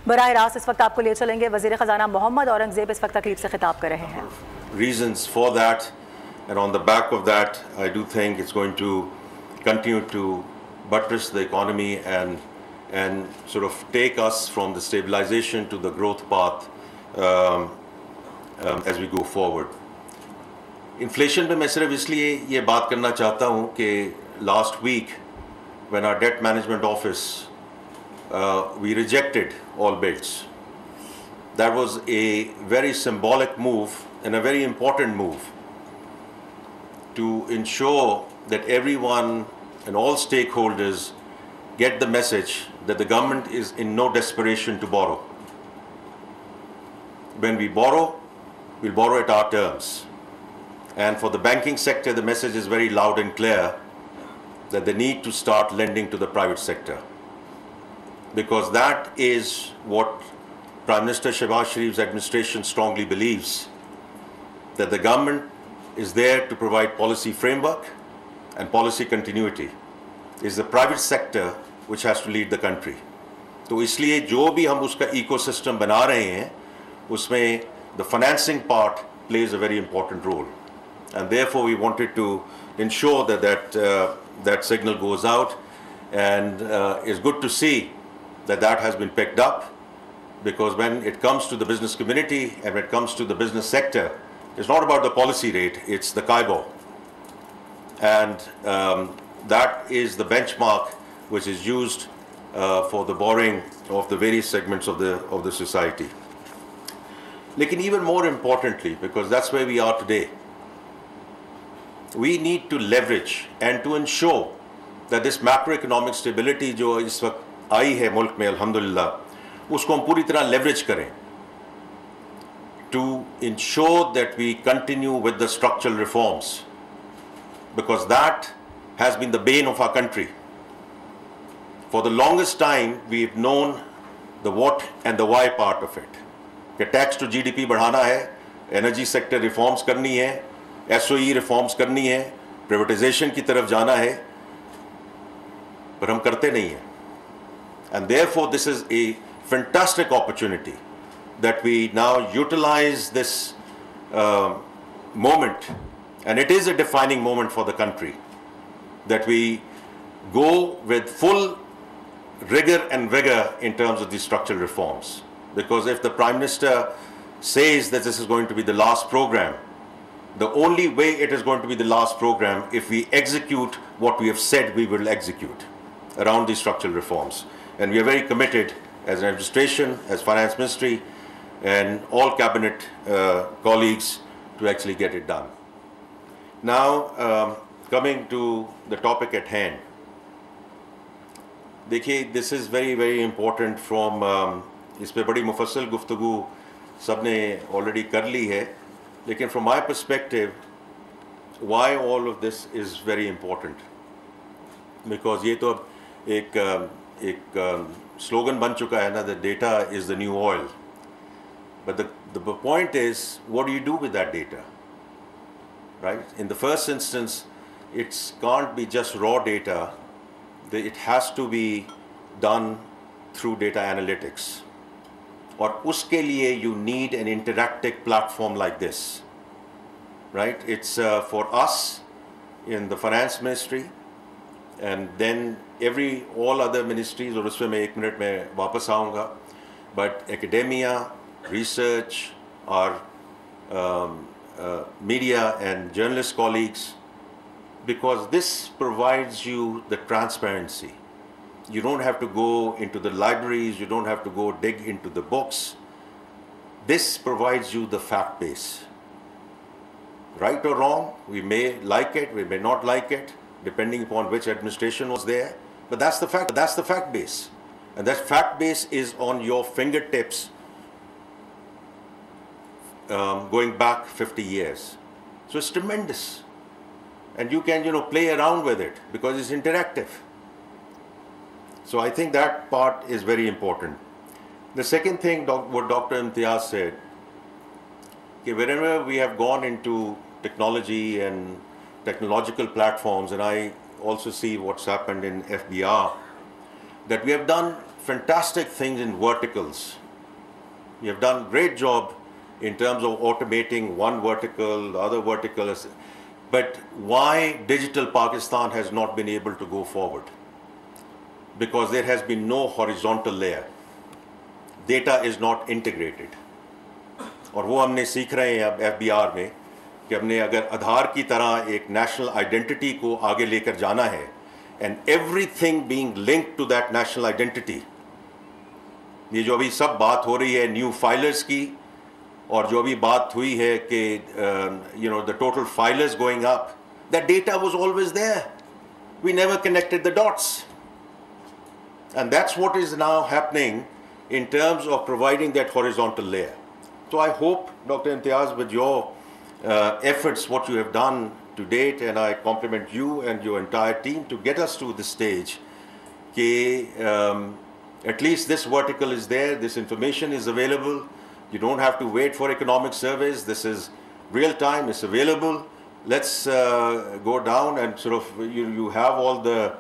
बराह रास्त इस वक्त आपको ले चलेंगे। वज़ीर ख़जाना मोहम्मद औरंगज़ेब इस वक्त तकरीब से खिताब कर रहे हैं। Reasons for that, and on the back of that, I do think it's going to continue to buttress the economy and sort of take us from the stabilization to the growth path as we go forward. Inflation पे मैं सिर्फ इसलिए ये बात करना चाहता हूँ कि last week when our debt management office we rejected all bids. That was a very symbolic move and a very important move to ensure that everyone and all stakeholders get the message that the government is in no desperation to borrow. When we borrow, we'll borrow at our terms. And for the banking sector, the message is very loud and clear that they need to start lending to the private sector. Because that is what Prime Minister Shehbaz Sharif's administration strongly believes, that the government is there to provide policy framework and policy continuity. It's the private sector which has to lead the country. तो इसलिए जो भी हम उसका ecosystem बना रहे हैं, उसमें the financing part plays a very important role. And therefore we wanted to ensure that signal goes out, and it's good to see that has been picked up, because when it comes to the business community and when it comes to the business sector, it's not about the policy rate, it's the KIBOR. And that is the benchmark which is used for the borrowing of the various segments of the society. Lekin even more importantly, because that's where we are today, we need to leverage and to ensure that this macroeconomic stability जो इस वक्त आई है मुल्क में अल्हम्दुलिल्लाह, उसको हम पूरी तरह leverage करें to ensure that we continue with the structural reforms, because that has been the bane of our country. For the longest time, we've known the what and the why part of it. कि tax to GDP बढ़ाना है, energy sector reforms करनी है, SOE reforms करनी है, privatisation की तरफ जाना है, पर हम करते नहीं हैं. And therefore this is a fantastic opportunity that we now utilize this moment, and it is a defining moment for the country, that we go with full rigor and vigor in terms of these structural reforms. Because if the Prime Minister says that this is going to be the last program, the only way it is going to be the last program if we execute what we have said we will execute around these structural reforms. And we are very committed as an administration, as Finance Ministry, and all cabinet colleagues to actually get it done. Now, coming to the topic at hand. देखिए, this is very, very important from इस पे बड़ी मुफस्सल गुफ्तगू सब ने already कर ली है, लेकिन from my perspective, why all of this is very important, because ये तो अब एक slogan बन चुका है ना, that data is the new oil. But the point is, what do you do with that data, right? In the first instance, it can't be just raw data. It has to be done through data analytics. और उसके लिए you need an interactive platform like this, right? It's for us in the Finance Ministry, and then all other ministries, और उसमें मैं 1 minute में वापस आऊँगा, but academia, research, our media and journalist colleagues, because this provides you the transparency. You don't have to go into the libraries, you don't have to go dig into the books. This provides you the fact base. Right or wrong, we may like it, we may not like it, depending upon which administration was there, but that's the fact base. And that fact base is on your fingertips going back 50 years. So it's tremendous. And you can, play around with it because it's interactive. So I think that part is very important. The second thing, what Dr. Imtiaz said, okay, wherever we have gone into technology and technological platforms, and I also see what's happened in FBR, that we have done fantastic things in verticals. You have done a great job in terms of automating one vertical, the other vertical. But why Digital Pakistan has not been able to go forward? Because there has been no horizontal layer. Data is not integrated. और वो हमने सीख रहे हैं अब FBR में कि हमने अगर आधार की तरह एक national identity को आगे लेकर जाना है, and everything being linked to that national identity. ये जो अभी सब बात हो रही है न्यू फाइलर्स की, और जो अभी बात हुई है कि the total filers going up, that data was always there. We never connected the dots. And that's what is now happening in terms of providing that horizontal layer. So I hope, Dr. Imtiaz, with your efforts, what you have done to date, and I compliment you and your entire team to get us to this stage, at least this vertical is there, this information is available. You don't have to wait for economic surveys. This is real time, it's available. Let's go down and sort of, you have all the,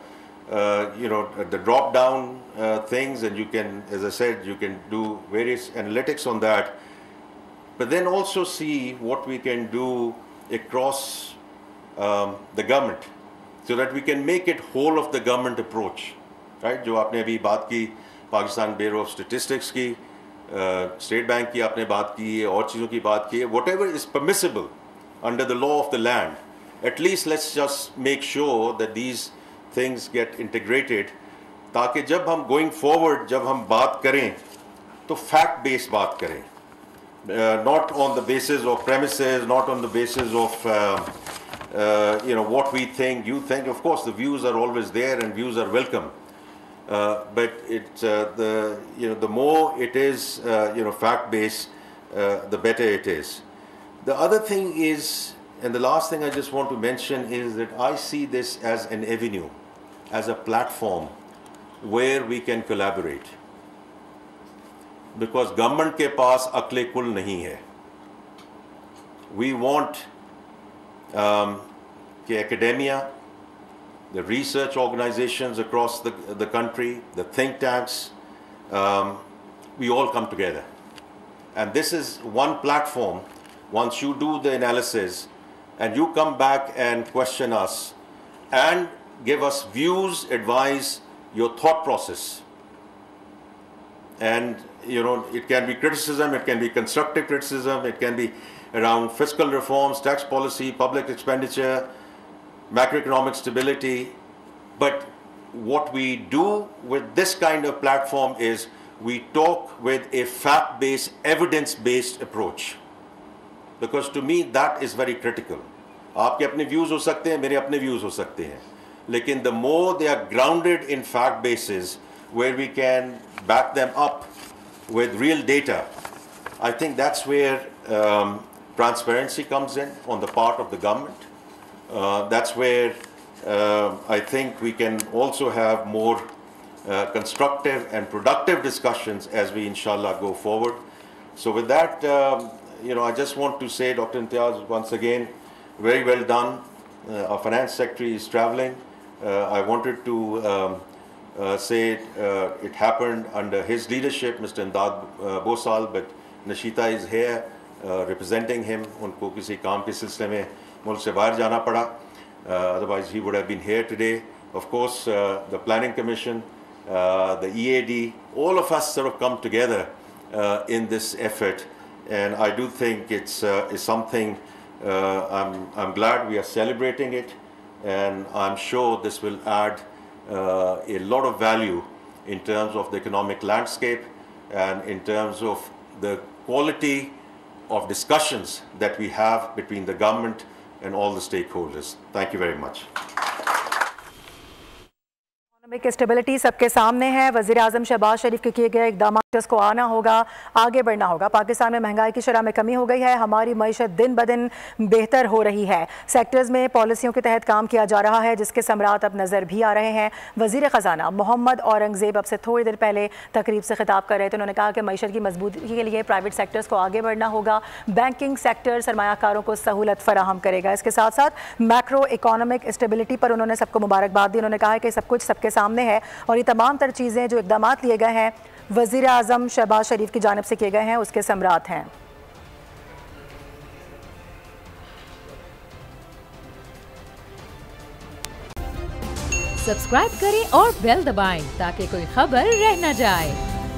the drop down things, and you can, as I said, you can do various analytics on that. But then also see what we can do across the government, so that we can make it whole of the government approach, right? जो आपने अभी बात की Pakistan bureau of statistics की, state bank की आपने बात की है, और चीज़ों की बात की है, whatever is permissible under the law of the land, at least let's just make sure that these things get integrated, ताकि जब हम going forward, जब हम बात करें तो fact based बात करें, not on the basis of premises, not on the basis of what we think, you think. Of course the views are always there and views are welcome, but the more it is fact based, the better it is. The other thing is, and the last thing I just want to mention, is that I see this as an avenue, as a platform where we can collaborate, because government के पास अक्ले कुल नहीं है. We want कि academia, the research organizations across the country, the think tanks, we all come together. And this is one platform. Once you do the analysis and you come back and question us and give us views, advise, your thought process. And it can be criticism, it can be constructive criticism, it can be around fiscal reforms, tax policy, public expenditure, macroeconomic stability. But what we do with this kind of platform is we talk with a fact-based, evidence-based approach. Because to me that is very critical. आपके अपने views हो सकते हैं, मेरे अपने views हो सकते हैं. लेकिन the more they are grounded in fact bases, where we can back them up with real data, I think that's where transparency comes in on the part of the government. That's where I think we can also have more constructive and productive discussions as we inshallah go forward. So with that, I just want to say, Dr. Imtiaz, once again, very well done. Our finance secretary is traveling. I wanted to say it happened under his leadership, Mr. Imdad Bosal, but Nashita is here representing him. उनको किसी काम के सिलसिले में मुल्क से बाहर जाना पड़ा. Otherwise he would have been here today. Of course, the Planning Commission, the EAD, all of us sort of come together in this effort, and I do think it's something. I'm glad we are celebrating it, and I'm sure this will add a lot of value in terms of the economic landscape and in terms of the quality of discussions that we have between the government and all the stakeholders. Thank you very much. Economic stability सबके सामने है. वज़ीर आज़म शहबाज शरीफ के किए गए इक़दाम को आना होगा, आगे बढ़ना होगा। पाकिस्तान में महंगाई की शरह में कमी हो गई है, हमारी मईशत दिन ब दिन बेहतर हो रही है। सेक्टर्स में पॉलिसियों के तहत काम किया जा रहा है जिसके समरात अब नज़र भी आ रहे हैं। वज़ीर ख़जाना मोहम्मद औरंगज़ेब अब से थोड़ी देर पहले तकरीब से खिताब कर रहे थे। उन्होंने कहा कि मईशत की मजबूती के लिए प्राइवेट सेक्टर्स को आगे बढ़ना होगा। बैंकिंग सेक्टर सरमायाकारों को सहूलत फराहम करेगा। इसके साथ साथ मैक्रो इकोनॉमिक स्टेबिलिटी पर उन्होंने सबको मुबारकबाद दी। उन्होंने कहा कि सब कुछ सबके सामने है और ये तमाम तर चीज़ें जो इक़दाम लिए गए हैं वज़ीर आज़म शहबाज शरीफ की जानिब से किए गए हैं उसके समरात हैं। सब्सक्राइब करें और बेल दबाएं ताकि कोई खबर रह न जाए।